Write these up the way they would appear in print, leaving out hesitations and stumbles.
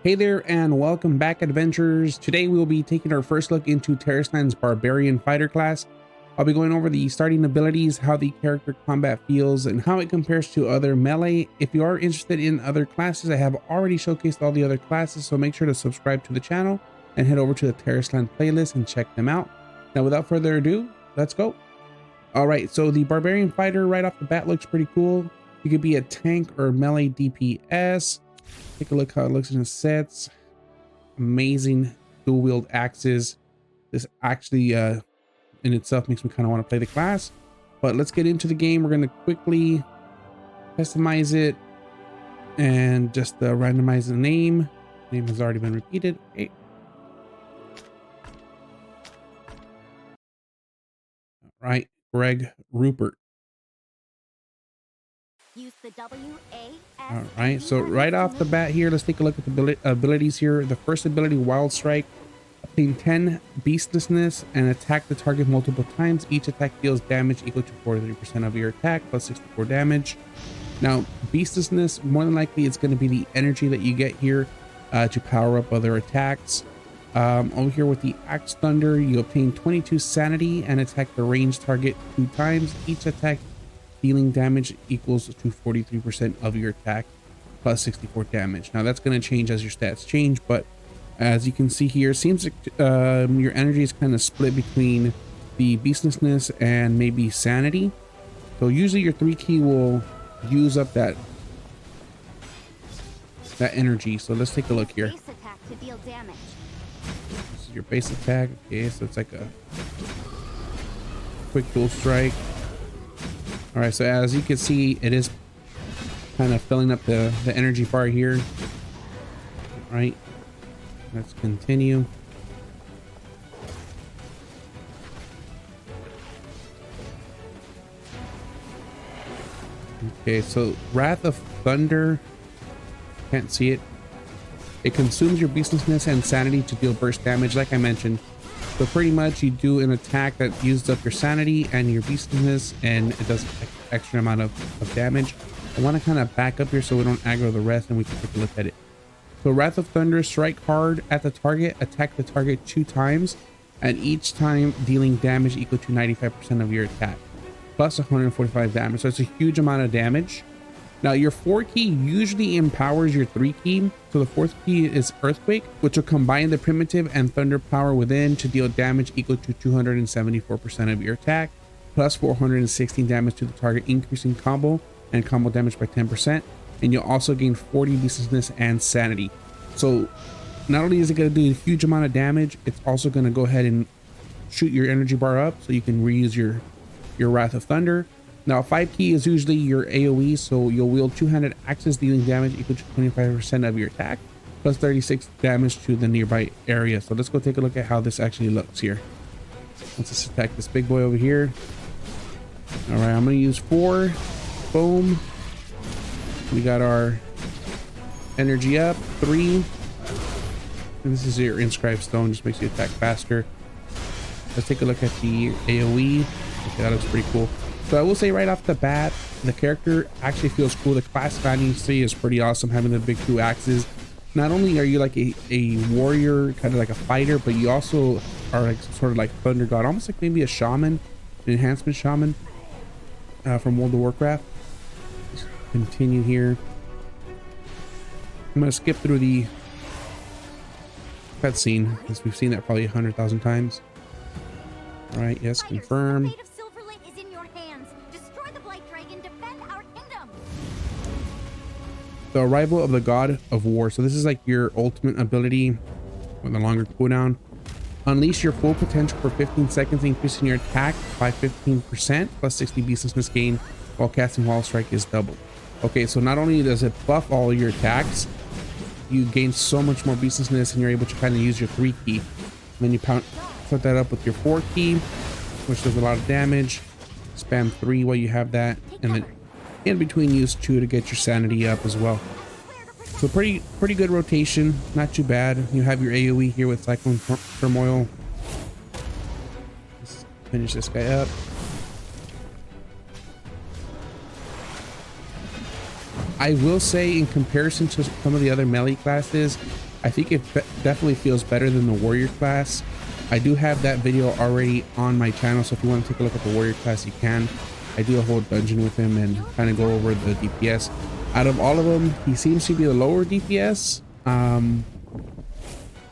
Hey there and welcome back, adventurers. Today we will be taking our first look into Tarisland's Barbarian fighter class. I'll be going over the starting abilities, how the character combat feels, and how it compares to other melee. If you are interested in other classes, I have already showcased all the other classes, so make sure to subscribe to the channel and head over to the Tarisland playlist and check them out. Now without further ado, let's go. Alright, so the Barbarian fighter right off the bat looks pretty cool. You could be a tank or melee DPS. Take a look how it looks in the sets. Amazing dual wield axes. This actually in itself makes me kind of want to play the class. But let's get into the game. We're going to quickly customize it and just randomize the name. Name has already been repeated. Okay. All right, Greg Rupert. Use the All right, so right off the bat here, let's take a look at the abilities here. The first ability, Wild Strike, obtain 10 beastlessness and attack the target multiple times. Each attack deals damage equal to 43% of your attack plus 64 damage. Now, beastlessness, more than likely, it's going to be the energy that you get here to power up other attacks. Over here with the Axe Thunder, you obtain 22 sanity and attack the ranged target 2 times. Each attack dealing damage equals to 43% of your attack plus 64 damage. Now that's going to change as your stats change, but as you can see here, it seems like your energy is kind of split between the beastlessness and maybe sanity. So usually your 3 key will use up that energy. So let's take a look here. base attack to deal damage. This is your base attack. Okay, so it's like a quick dual strike. All right, so as you can see, it is kind of filling up the energy bar here. All right, let's continue. Okay, so Wrath of Thunder, can't see it. It consumes your beastlessness and sanity to deal burst damage, like I mentioned. So pretty much you do an attack that uses up your sanity and your beastlessness, and it does extra amount of damage. I want to kind of back up here so we don't aggro the rest and we can take a look at it. So Wrath of Thunder, strike hard at the target, attack the target 2 times, and each time dealing damage equal to 95% of your attack, plus 145 damage. So it's a huge amount of damage. Now your 4 key usually empowers your 3 key. So the 4th key is Earthquake, which will combine the primitive and thunder power within to deal damage equal to 274% of your attack, plus 416 damage to the target, increasing combo and combo damage by 10%. And you'll also gain 40 beastlessness and sanity. So not only is it going to do a huge amount of damage, it's also going to go ahead and shoot your energy bar up so you can reuse your Wrath of Thunder. Now 5 key is usually your AoE, so you'll wield 200 axes dealing damage equal to 25% of your attack, plus 36 damage to the nearby area. So let's go take a look at how this actually looks here. Let's just attack this big boy over here. All right, I'm going to use 4. Boom. We got our energy up. 3. And this is your Inscribed Stone, just makes you attack faster. Let's take a look at the AoE. Okay, that looks pretty cool. So I will say right off the bat, the character actually feels cool. The class fantasy is pretty awesome, having the big 2 axes. Not only are you like a warrior, kind of like a fighter, but you also are like sort of like thunder god, almost like maybe a shaman, an enhancement shaman from World of Warcraft. Let's continue here. I'm going to skip through the cutscene because we've seen that probably 100,000 times. All right, yes, confirm. The Arrival of the God of War. So this is like your ultimate ability with a longer cooldown. Unleash your full potential for 15 seconds, increasing your attack by 15%, plus 60 beastlessness gain while casting Wild Strike is doubled. Okay, so not only does it buff all your attacks, you gain so much more beastlessness and you're able to kind of use your 3 key. And then you put that up with your 4 key, which does a lot of damage. Spam 3 while you have that, and then in between use 2 to get your sanity up as well. So pretty good rotation, not too bad. You have your AoE here with Cyclone Turmoil. Let's finish this guy up. I will say, in comparison to some of the other melee classes, I think it definitely feels better than the warrior class. I do have that video already on my channel, so if you want to take a look at the warrior class, you can. I do a whole dungeon with him and kind of go over the DPS. Out of all of them, he seems to be the lower DPS.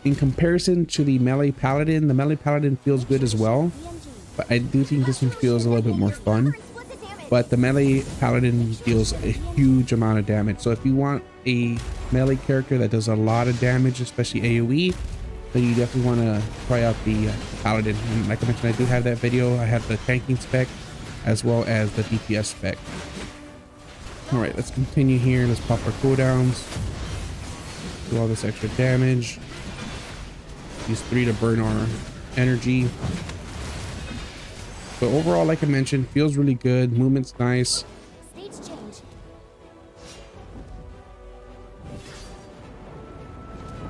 In comparison to the melee paladin feels good as well, but I do think this one feels a little bit more fun. But the melee paladin deals a huge amount of damage, so if you want a melee character that does a lot of damage, especially AoE, then you definitely want to try out the paladin. And like I mentioned, I do have that video. I have the tanking spec as well as the DPS spec. All right, let's continue here. Let's pop our cooldowns, do all this extra damage. Use 3 to burn our energy. But overall, like I mentioned, feels really good. Movement's nice. Stage change.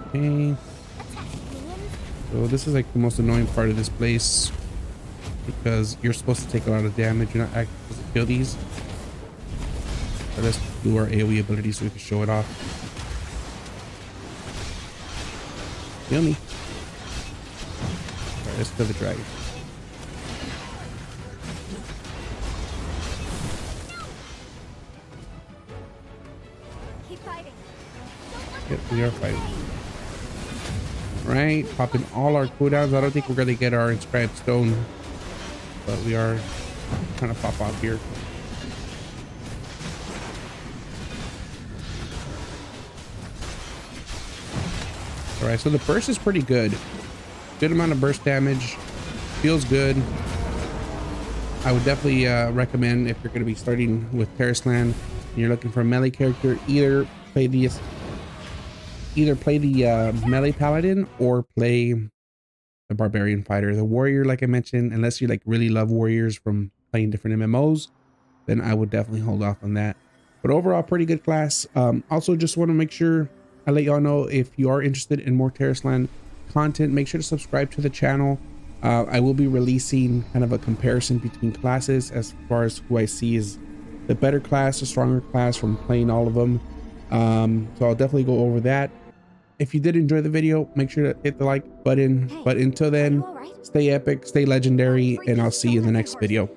Okay. So this is like the most annoying part of this place, because you're supposed to take a lot of damage. You're not actually supposed to kill these. But let's do our AoE ability so we can show it off. Kill me. Alright, let's kill the dragon. Keep fighting. Yep, we are fighting. Right, popping all our cooldowns. I don't think we're gonna get our inscribed stone, but we are trying to pop off here. All right, so the burst is pretty good. Good amount of burst damage. Feels good. I would definitely recommend, if you're going to be starting with Tarisland and you're looking for a melee character, either play the melee paladin or play the barbarian fighter. The warrior, like I mentioned, unless you like really love warriors from playing different MMOs, then I would definitely hold off on that. But overall, pretty good class. Also, just want to make sure I let y'all know, if you are interested in more Tarisland content, make sure to subscribe to the channel. I will be releasing kind of a comparison between classes as far as who I see is the better class, the stronger class from playing all of them. So I'll definitely go over that. If you did enjoy the video, make sure to hit the like button. But until then, stay epic, stay legendary, and I'll see you in the next video.